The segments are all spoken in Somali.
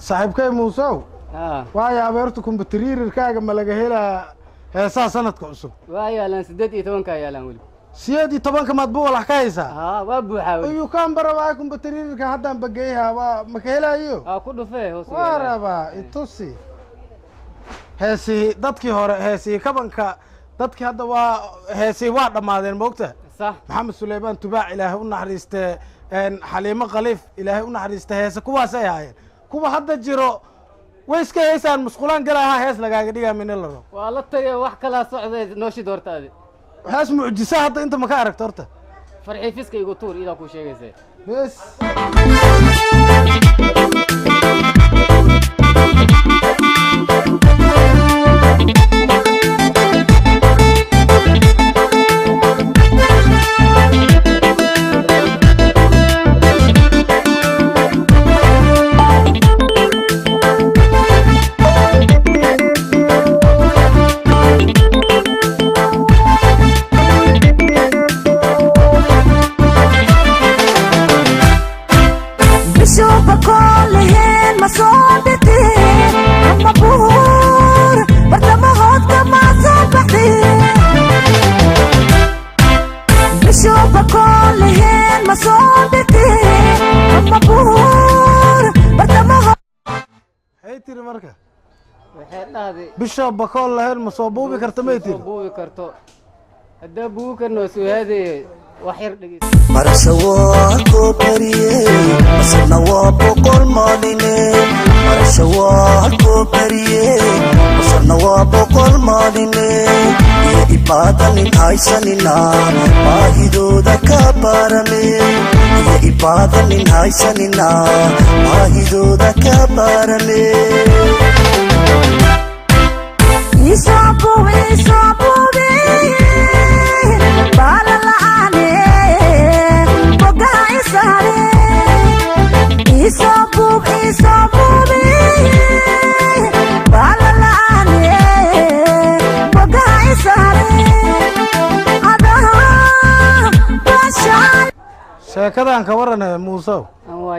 صاحبكي موسو وايا أبرتكم بترير الكاغا ملقاهيلا هيسا سنة كعصب وايا لان سددي توانكا يا لان ولي سيادي طبعا مطبوع الحكايسة وابو حاول ايو كان برا معاكم بترير الكاغا حتى بقيها ومكاهيلا ايو كله فيه وارابا اتوسي هيسي دادكي هوري هيسي كبانكا دادكي هادا هيسي واحدة مادين موقته صح محمد سليمان تباع إلهي ونحريسته حليمة غليف إلهي ونحريسته هيسا كوا سيهاين كوا هادا جيرو ويسكي هيسان مسقولان قلاها هيس لقاقا ديقا من اللو والله تري وحكا لا صعدة نوشي دورتا هذه هيس معجزة هادا انت مكارك تورتا فرحي فيسكي يقطور إذا كو شيء زي بس هيتيري مركا بشاب بقول لهن مصابوبي كرتميتي مصابوبي كرتو هدا بو كنو سو هذه وحير دقيق مرشوا كوبريه مسنا وبقول مالينه مرشوا كوبريه مسنا وبقول مالينه إبادة هايسننا ما هيدو دكبرني إبادة هايسننا ما هيدو دكبرني يصابوا شاكدان كورنا موسى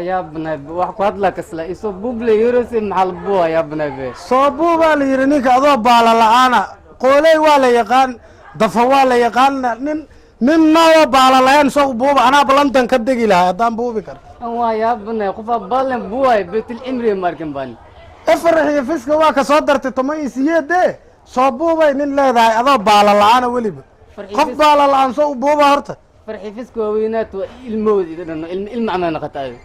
يا ابني وحكو هدلك اسلا يصبوب لي يرسم محل بوها يا ابني صبوبا ليرنيك اضو بالا لعانا قولي ولا يقان دفا ولا يقان نن نوا بالا لعان سوق بوبا انا بلندن كدقي لها دام بوبي كر يا ابني قفا بالن بوها بيت الامري ماركن باني افرح يا فسك واكا صدرت تميسيه دي صبوبا نن لهداي اضو بالا لعانا وليب قف بالا لعان سوق بوبا هرتا فرحي فيسكو وينات المود المعنى نقطة أيضا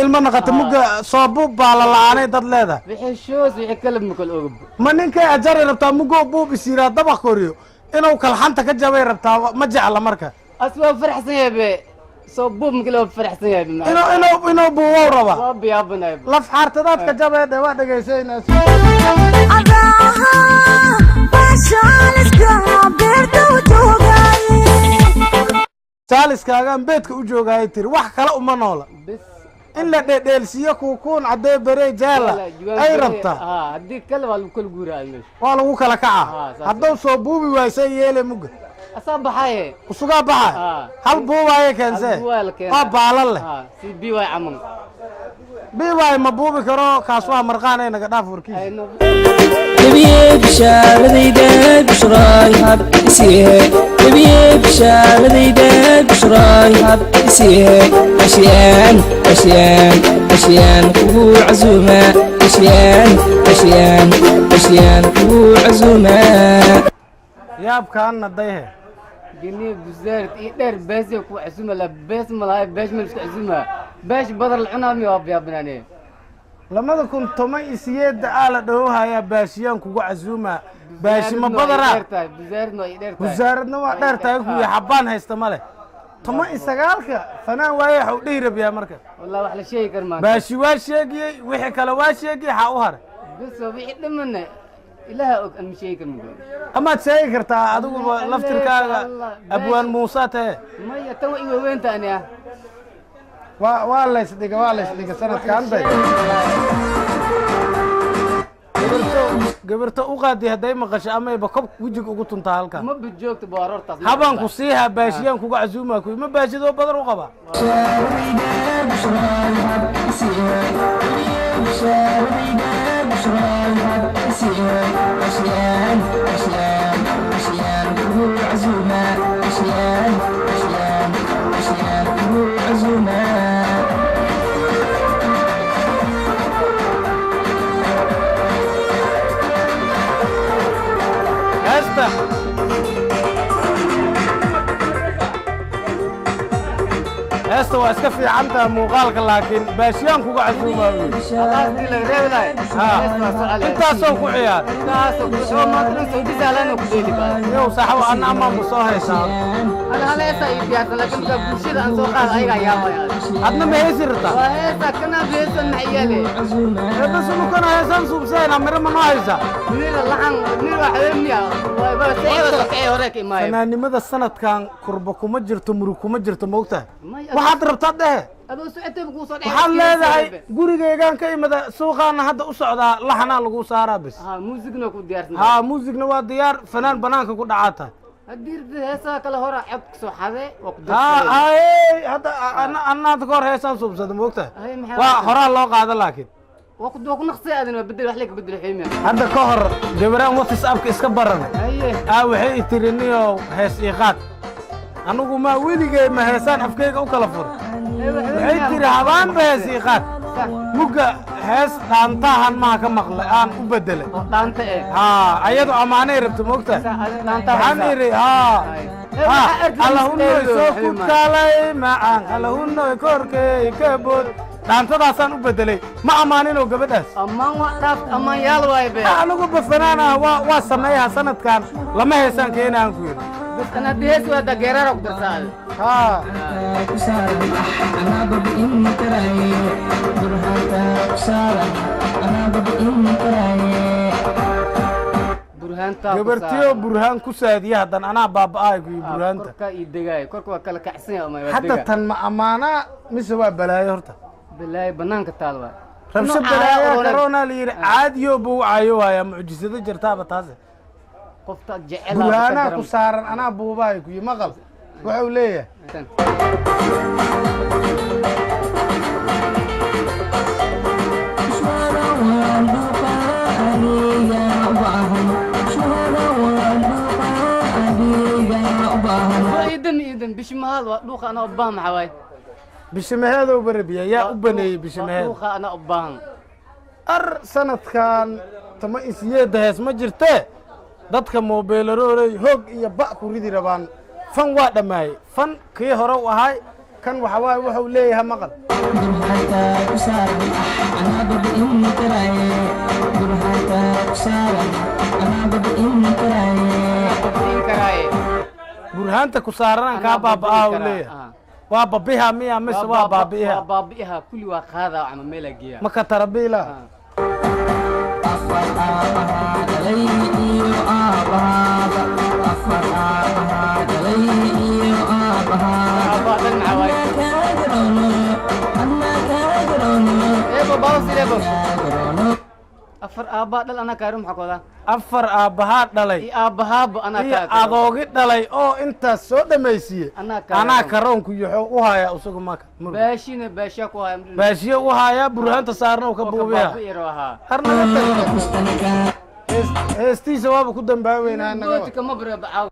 ilma naqata muga soobuub baa la la'aanay dad leedahay wixii shoos wixii kala mukal og ma ninkay ajari rabtaa mugo buub isiraa dabaq koriyo inuu kalxanta ka jabay rabtaa ma jecla marka aswa farxsan yahay soobuub mukal farxsan yahay inuu buuw raba waa biyaabnay laf xaartadaad ka jabay waa dhageysaynaas saaliskaagaan beedka u joogay tir wax kale uma noola in la dheelsiyo kuun caday barey jaala ay rabta hadii kale waa lagu kala guuraayo waa lagu kala kaca hadduu soo buubi waayay yeele muga asan baxay usuga baxa hal buubaay keense waa baalal leh si biway aman biway ma buubi karo kaas waa marqaan ay naga dhaaf warkiisa تبي بشارة بشراي حب سيه تبي بشارة بشراي حب سيه أشيان هو عزومة أشيان هو عزومة يا بكان نديه جنيه بزارت إيدر باسي وكو عزومة لا باس ملاي باش ملك عزومة باش بدر العنامي يا بناني لما كنت تمي سيد على دوها يا باشيان كوجو عزومة باش ما بدرا وزارتنا وقدرتها يكون يحبان هيستمله تمي سجالك فنا وايح ودير بيا مركز والله وحلا شيء كرمان باشي واشيجي وحي كلا واشيجي حاوهر بس وبيحد منا إلها أم شيء كرمان أما تسيكر تا أدو لفتر كا أبوان موسى ته ما يتوي وين تانية والله يصدق سنة كانتي قبرت أوقاتي هداي مقاش أما يبقى وجهك وقطن تهالك ما بتجوك تبارر تصنع حبان قصيها باشيان كوكا عزومة كوي ما باشي دو بدر وقبا bishaaradayda bushraay habkisiye ashiyaan ashiyaan ashiyaan kugu casuuma ashiyaan ashiyaan ashiyaan kugu casuuma heesta heesta waa iska fiicantaha muuqaalka laakiin baashiyaan kuga casuumaa wey Alaastii laga reebi lahay. intaasoo ku ciyaar Intaasoo ku soo maadrin soo disaalaan oo ku dheeli baa. yow saxwo anna amaanba soo haysaa Ana hal heesa ii diyaarsan laakiin marka bulshada aan soo qaado ayagaa yaabaya. adna ma heesi rabtaa Waa heesa kana heesa maxyaale. eebasumukana heesaan suubsayna miro ma noo haysaa Nira laxan nira waxa weemiya. Waa baa sayda kacay hore ka imaayay. fanaanimada sanadkan kurba kuma jirto murug kuma jirto moogtahay waxaad rabtaa dhehe Adoo socotay ku soo dhacay. waxaad leedahay gurigeygaan ka imada suuqaana hadda u socdaa laxanaa lagu saaraa bis Ha muusigna ku diyaarsan. haa muusigna waa diyaar fanaan banaanka ku dhacaata Haddii heesa kala hore cod soo xaday oo ku haa diyaarsan. ay hadda annaad ka hor heesaan suubsada moogtahay Ay maxay. waa horaa loo qaada laakiin waa ku naqsay adina bedel wax leeg bedel xiimiya. hadda ka hor gabaraan whatsappka iska baran Aye. waxay i tiri niyow hees ii qaad anigu maa weligay ma heesaan afkeyga u kala fura waxay tiri habaanba hees ii qaad mugga hees dhaantahan maha ka maqlay aan u bedelay oo dhaanta eh. haa ayadu ammaanay rabta moogtahay Dhaanta waxaan idhi allahunoy soo kudkaalay macaan allahunoy korkey ka bood dhaantadaasaan u bedelay ma ammaaninoo gabadhaas Ammaan waa dhaaf ammaan yaal waay be. anigu bafanaan ah waa sameeyaha sanadkan lama heesaan keenaan ku yidhi Bas ana dees waa da geerar ku darsaad. haa kusaaran anaa babi'in karaaye burhaanta kusaaran anaa babi'in karaaye Burhaanta. gabartiyo burhaan ku saadiya haddan anaa baaba'aay ku yidhi burhaanta Korka ii degay korka waa kala kacsan yahay ama hadda tan ma ammaanaa mise waa balaayo horta bilaay banaanka taalwa. rabsho balaayo karoonaa la yidhi caadiyo buu caayo waaya mucjisado jirtaaba taase qofta jecel burhaanaa ku saaran anaa buubaay ku yidhi maqal wuxuu leeyahay iidan bishmahaad waa dhuuqa ana u baahan maxaa waay. bishimaheedoo barabiya yaa u baneeyey bishimaheed Dhuuqa ana u baahan. ar sanadkan tama isiyeedda hees ma jirtee dadka moobeelaroorey hoog iyo ba' ku ridi rabaan fan waa dhammaayey fan kii hore u ahay kan waxa waaye wuxuu leeyahay maqal burhaanta kusaaran anaa babi'in karaaye burhaanta kusaaran anaa babi'in karaaye Qoftiin karaaye. burhaanta ku saaranan kaa baaba'aa uu leeyahay waa babiha miya mise waa baabi'iha Waa baabi'iha kulli waa qaada ama meel geeya. maka tarabiila afar aabahaa dhalay iyo aabahaaba afar aabahaa dhalay iyo aabahaaba Abaa dan maxaa waay. kaagarono annaa kaagarono Eebo bawo sideebo. kaagarono Afar aabba dhal ana kaarum maxaa kooda. afar aabbahaa dhalay I aabbahaaba ana iyo kaaga. adoogi dhalay oo intaas soo dhammaysiiye Anaa kaaga. anaa karoonku yoxoo u hayaa isagu maka Baashina baasha ku haya. baashiye u hayaa burhaanta saarna uu ka buubiya Baabi'iro ahaa. har naga tag kustanka heestiisa waaba ku dambaaweynaa naga Gooti kama baro bacaaw.